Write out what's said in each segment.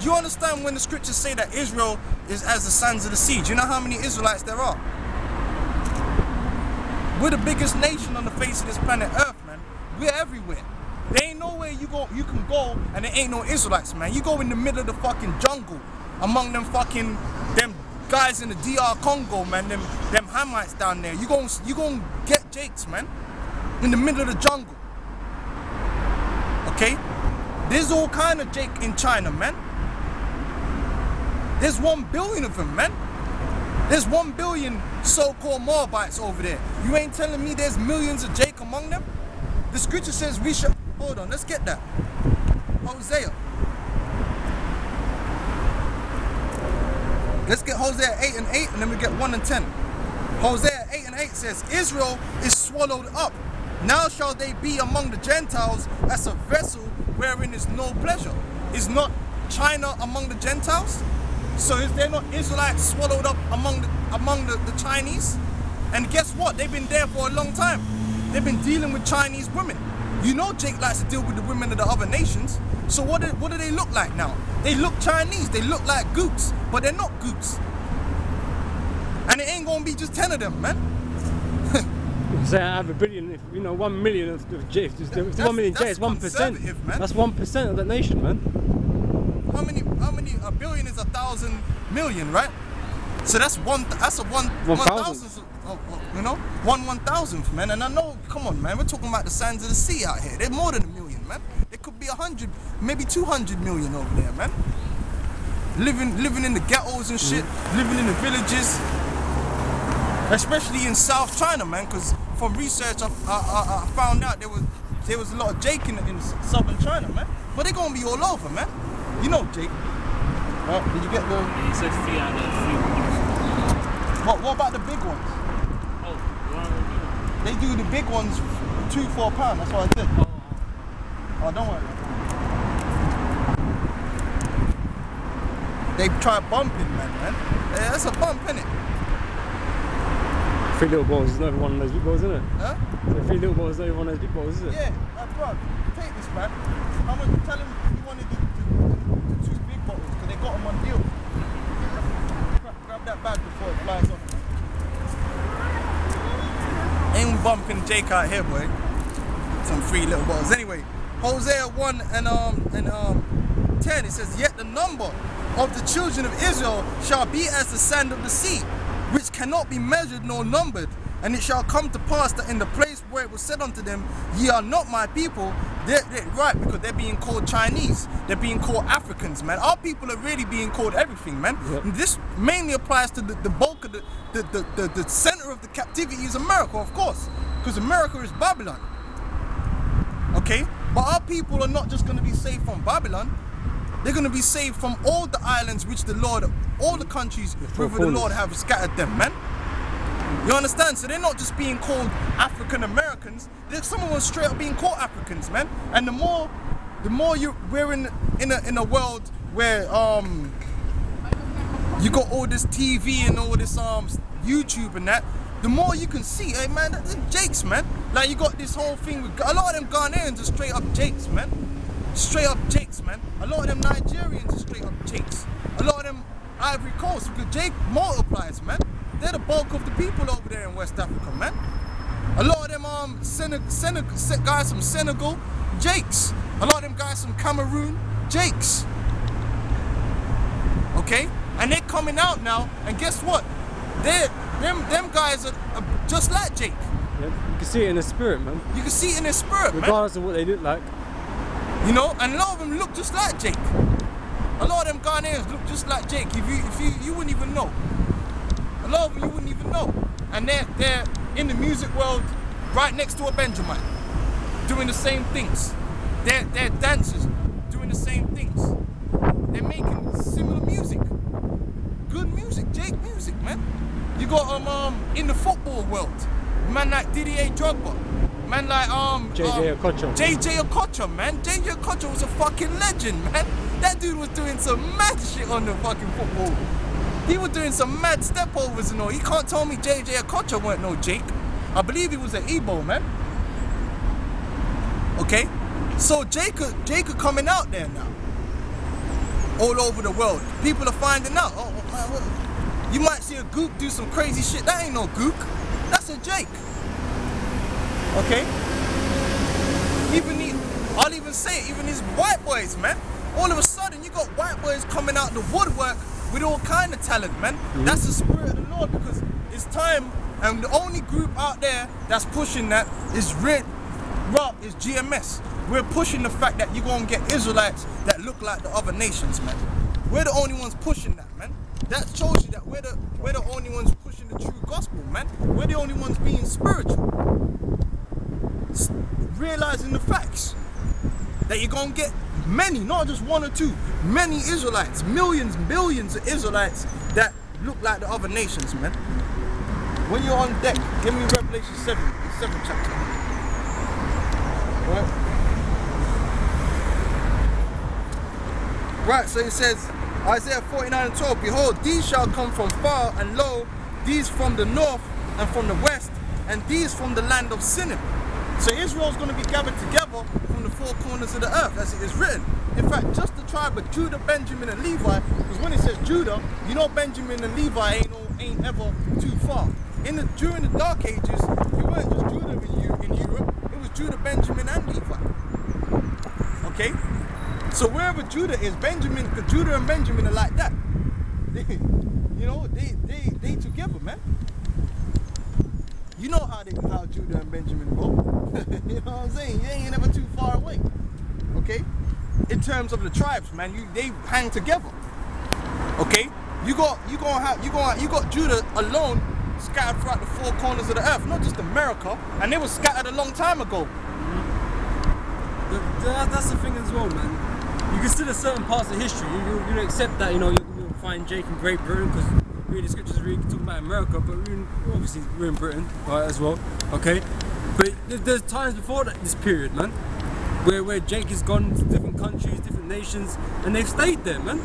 Do you understand when the scriptures say that Israel is as the sands of the sea? Do you know how many Israelites there are? We're the biggest nation on the face of this planet Earth, man. We're everywhere. There ain't nowhere you can go and there ain't no Israelites, man. You go in the middle of the fucking jungle among them guys in the DR Congo, man, them Hamites down there. You gon' get Jakes, man. In the middle of the jungle. Okay? There's all kind of Jake in China, man. There's 1 billion of them, man. There's 1 billion so-called Moabites over there. You ain't telling me there's millions of Jake among them? The scripture says we shall... Hold on, let's get that. Hosea. Let's get Hosea 8 and 8 and then we get 1 and 10. Hosea 8 and 8 says, Israel is swallowed up. Now shall they be among the Gentiles as a vessel wherein is no pleasure. Is not China among the Gentiles? So is there not Israelites swallowed up among the Chinese? And guess what? They've been there for a long time. They've been dealing with Chinese women. You know Jake likes to deal with the women of the other nations. So what do they look like now? They look Chinese. They look like gooks, but they're not gooks. And it ain't gonna be just 10 of them, man. Say I have a billion, 1 million of Jakes. If 1 million Jakes, 1%. That's 1% of that nation, man. How many? A billion is 1,000 million, right? So that's a 1,000th, 1,000th, man. And I know, come on, man, we're talking about the sands of the sea out here. They're more than 1 million, man. There could be 100, maybe 200 million over there, man. Living in the ghettos and shit, living in the villages, especially in South China, man. Because from research, I found out there was a lot of Jake in southern China, man. But they're gonna be all over, man. You know Jake. Did you get the... He said 3 out of 3. What about the big ones? Oh, you want to do that? They do the big ones £2-4. That's what I did. Oh, don't worry. They try bumping, man. Yeah, that's a bump, innit? 3 little balls is not every one of those big balls, isn't it? Huh? So 3 little balls is not every one of those big balls, is it? Yeah, bro, take this, man. How much? Tell him you wanted the 2 big bottles because they got them on deal. Grab that bag before it flies off. Ain't bumping Jake out here, boy. Some 3 little bottles. Anyway, Hosea 1 and 10, it says, yet the number of the children of Israel shall be as the sand of the sea, which cannot be measured nor numbered. And it shall come to pass that in the place where it was said unto them, ye are not my people, they're right, because they're being called Chinese, they're being called Africans, man. Our people are really being called everything, man. Yep. And this mainly applies to the bulk of the center of the captivity is America, of course, because America is Babylon. Okay? But our people are not just going to be saved from Babylon, they're going to be saved from all the islands which the Lord, all the countries whither the Lord have scattered them, man. You understand? So they're not just being called African Americans. Some of them straight up being called Africans, man. And the more we're in a world where you got all this TV and all this YouTube and that, the more you can see, hey man, that's Jakes, man. Like you got this whole thing with a lot of them Ghanaians are straight up Jakes, man. Straight up Jakes, man. A lot of them Nigerians are straight up Jakes. A lot of them Ivory Coast, because Jake multiplies, man. They're the bulk of the people over there in West Africa, man. A lot of them guys from Senegal, Jakes. A lot of them guys from Cameroon, Jakes. Okay? And they're coming out now, and guess what? Them guys are just like Jake. Yeah, you can see it in their spirit, man. You can see it in their spirit, regardless of what they look like. You know, and a lot of them look just like Jake. A lot of them Ghanaians look just like Jake. If you wouldn't even know. A lot of them you wouldn't even know. And they're in the music world right next to a Benjamin, doing the same things. They're dancers doing the same things. They're making similar music. Good music, Jake music, man. You got in the football world, man like Didier Drogba. Man like JJ Okocha. JJ Okocha, man. JJ Okocha was a fucking legend, man. That dude was doing some mad shit on the fucking football. He was doing some mad stepovers and all. You can't tell me JJ Okocha weren't no Jake. I believe he was an Igbo, man. Okay? So Jacob coming out there now. all over the world. People are finding out. Oh man, what? You might see a gook do some crazy shit. That ain't no gook. That's a Jake. Okay? I'll even say it, even these white boys, man. All of a sudden, you got white boys coming out the woodwork with all kind of talent, man. That's the spirit of the Lord, because it's time, and the only group out there that's pushing that is GMS. We're pushing the fact that you're gonna get Israelites that look like the other nations, man. We're the only ones pushing that, man. That shows you that we're the only ones pushing the true gospel, man. We're the only ones being spiritual. Realizing the facts. That you're gonna get many, not just one or two, many Israelites, millions, billions of Israelites that look like the other nations, man. When you're on deck, give me Revelation 7, the 7th chapter. Right, so it says, Isaiah 49:12, behold, these shall come from far, and lo, these from the north and from the west, and these from the land of Sinim. So Israel's going to be gathered together from the four corners of the earth, as it is written. In fact, just the tribe of Judah, Benjamin, and Levi, because when it says Judah, you know Benjamin and Levi ain't ever too far. During the Dark Ages, it weren't just Judah in Europe, it was Judah, Benjamin, and Levi. Okay? So wherever Judah is, Judah and Benjamin are like that. You know, they together, man. You know how Judah and Benjamin go. You know what I'm saying? You ain't never too far away. Okay? In terms of the tribes, man, they hang together. Okay? You got Judah alone scattered throughout the four corners of the earth, not just America, and they were scattered a long time ago. That's the thing as well, man. You consider certain parts of history, you accept that, you know, you'll find Jake in Great Britain, because the scriptures really talk about America, but obviously we're in Britain, right, as well, okay? But there's times before this period, man, where Jake has gone to different countries, different nations, and they've stayed there, man,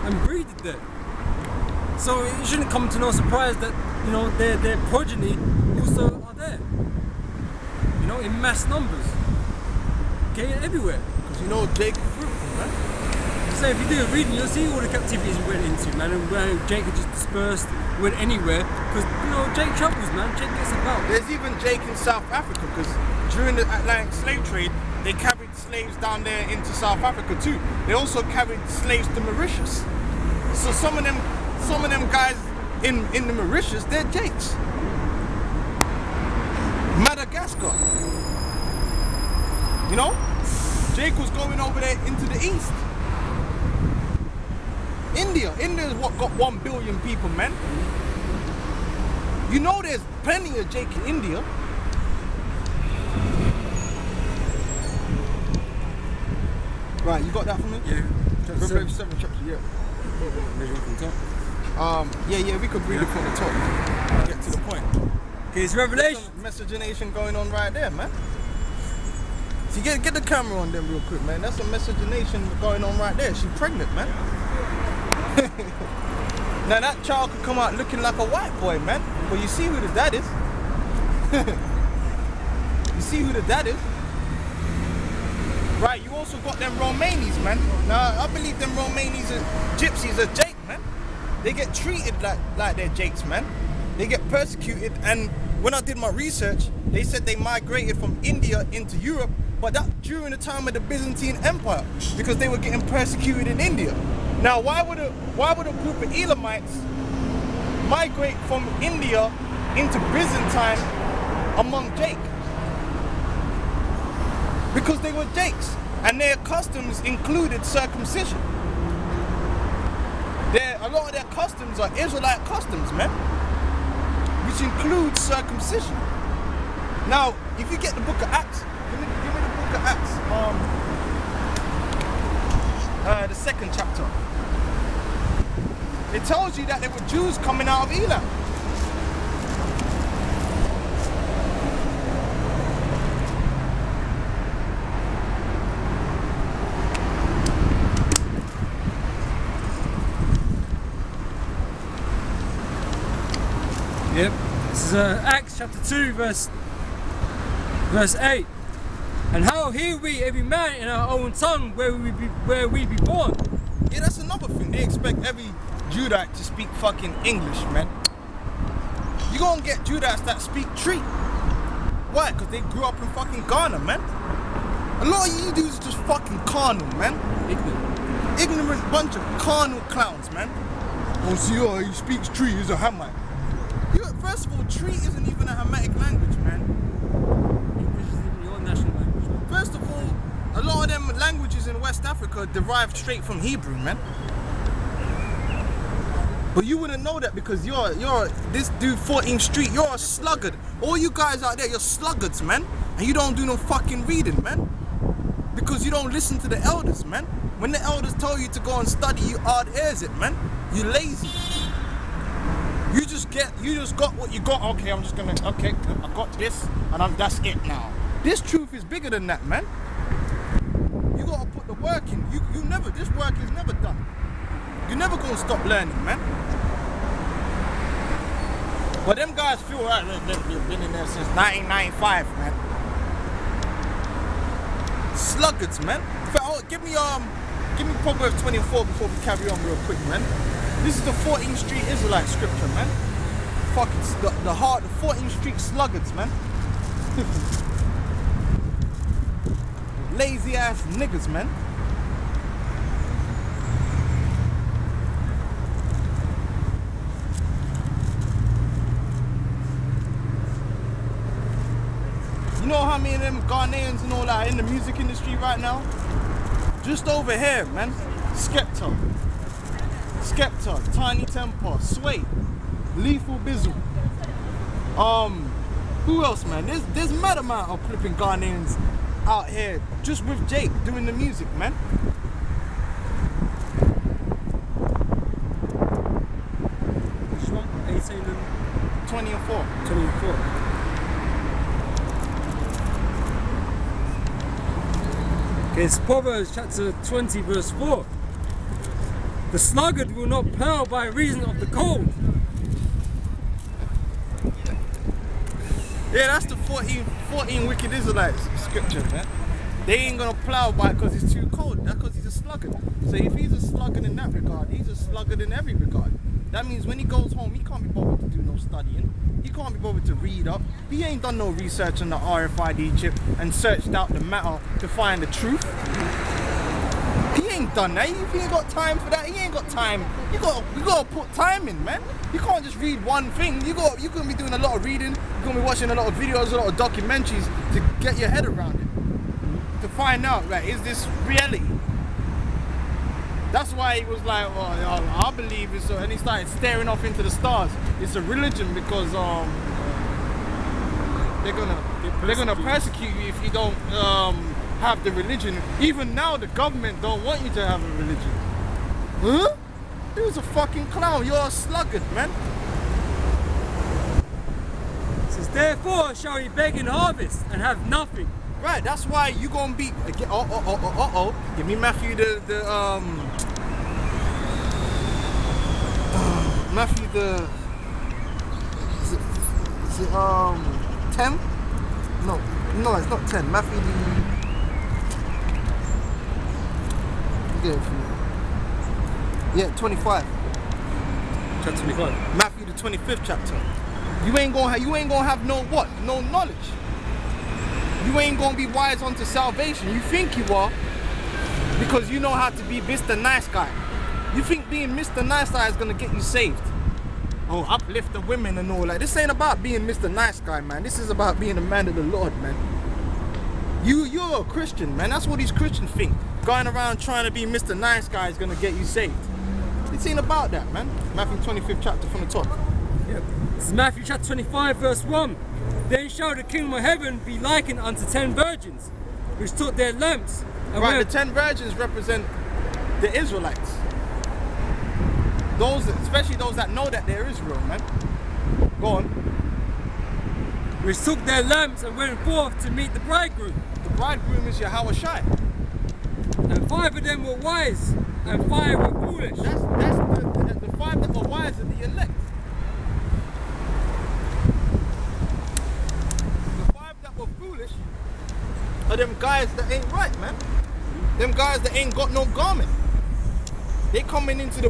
and breeded there. So it shouldn't come to no surprise that, you know, their progeny also are there, you know, in mass numbers, okay, everywhere. Because you know Jake is fruitful, man. So if you do a reading, you'll see all the captivities he went into, man, and where Jake had just dispersed, went anywhere, because, you know, Jake travels, man, Jake gets about. There's even Jake in South Africa, because during the Atlantic slave trade, they carried slaves down there into South Africa too. They also carried slaves to Mauritius. So some of them guys in the Mauritius, they're Jakes. Madagascar. You know? Jake was going over there into the east. India's what got 1 billion people, man. You know there's plenty of Jake in India. Right, you got that for me? Yeah. Revelation 7 chapter, yeah. Yeah, we could read it from the top. Get to the point. Okay, it's Revelation. Miscegenation going on right there, man. See, get the camera on them real quick, man. That's some miscegenation going on right there. She's pregnant, man. Now that child could come out looking like a white boy, man. But you see who the dad is. You see who the dad is. Right, you also got them Romanies, man. Now I believe them Romanies and gypsies are Jake, man. They get treated like they're Jakes, man. They get persecuted, and when I did my research, they said they migrated from India into Europe, but that during the time of the Byzantine Empire, because they were getting persecuted in India. Now, why would a group of Elamites migrate from India into Byzantine among Jake? Because they were Jakes, and their customs included circumcision. A lot of their customs are Israelite customs, man, which includes circumcision. Now, if you get the book of Acts, give me the book of Acts, the 2nd chapter. It tells you that there were Jews coming out of Elam. Yep. This is Acts chapter 2, verse 8. And how hear we every man in our own tongue where we be born? Yeah, that's another thing. They expect every Judite to speak fucking English, man. You gonna get Judites that speak Tree. Why? Because they grew up in fucking Ghana, man. A lot of you dudes are just fucking carnal, man. Ignorant bunch of carnal clowns, man. Oh, see, oh, he speaks Tree, he's a Hamite. First of all, Tree isn't even a Hamitic language, man. English is even your national language, man. First of all, a lot of them languages in West Africa derived straight from Hebrew, man. But you wouldn't know that because you're this dude 14th Street, you're a sluggard. All you guys out there, you're sluggards, man. And you don't do no fucking reading, man. Because you don't listen to the elders, man. When the elders tell you to go and study, you hard ears it, man. You lazy. You just got what you got. Okay, I'm just gonna, okay, I got this, and that's it now. This truth is bigger than that, man. You gotta put the work in. You never, this work is never done. You're never gonna stop learning, man. But them guys feel right, they've been in there since 1995, man. Sluggards, man. Give me Proverbs 24 before we carry on real quick, man. This is the 14th Street Israelite scripture, man. Fucking the 14th Street sluggards, man. Lazy ass niggas, man. You know how many of them Ghanaians and all that are in the music industry right now? Just over here, man. Skepta, Tiny Temper, Sway, Lethal Bizzle. Who else, man? There's mad amount of flipping Ghanaians out here just with Jake doing the music, man. Which one? 18 and 20 and 4. 20 and 4. Okay, it's Proverbs chapter 20 verse 4. The sluggard will not plough by reason of the cold. Yeah, that's the 14 wicked Israelites scripture, man. They ain't gonna plow by because it's too cold. That's because he's a sluggard. So if he's a sluggard in that regard, he's a sluggard in every regard. That means when he goes home, he can't be bothered to do no studying. He can't be bothered to read up. He ain't done no research on the RFID chip and searched out the matter to find the truth. He ain't done that. If he ain't got time for that, he ain't got time. You gotta put time in, man. You can't just read one thing. You're gonna be doing a lot of reading. You're gonna be watching a lot of videos, a lot of documentaries to get your head around it. To find out, right, is this reality? That's why he was like, oh, I believe it's and he started staring off into the stars. It's a religion because they're gonna persecute you if you don't have the religion. Even now the government don't want you to have a religion. Huh? He was a fucking clown. You're a sluggard, man. It says, therefore shall ye beg in harvest and have nothing. Right, that's why you gonna be. Give me Matthew Matthew is it 10? No, it's not 10. Matthew the 25. Chapter 25. Matthew the 25th chapter. You ain't gonna have no what? No knowledge. You ain't gonna be wise unto salvation. You think you are because you know how to be Mr. Nice Guy. You think being Mr. Nice Guy is gonna get you saved. Oh, uplift the women and all that. This ain't about being Mr. Nice Guy, man. This is about being a man of the Lord, man. You're a Christian, man. That's what these Christians think. Going around trying to be Mr. Nice Guy is gonna get you saved. It ain't about that, man. Matthew 25th chapter from the top. Yep. This is Matthew chapter 25 verse 1. Then shall the kingdom of heaven be likened unto 10 virgins, which took their lamps. And right, the 10 virgins represent the Israelites. Those, especially those that know that they're Israel, man. Go on. Which took their lamps and went forth to meet the bridegroom. The bridegroom is Yahweh Shai. And 5 of them were wise, and 5 were foolish. That's the 5 that were wise are the elect. The 5 that were foolish are them guys that ain't right, man. Them guys that ain't got no garment. They coming into the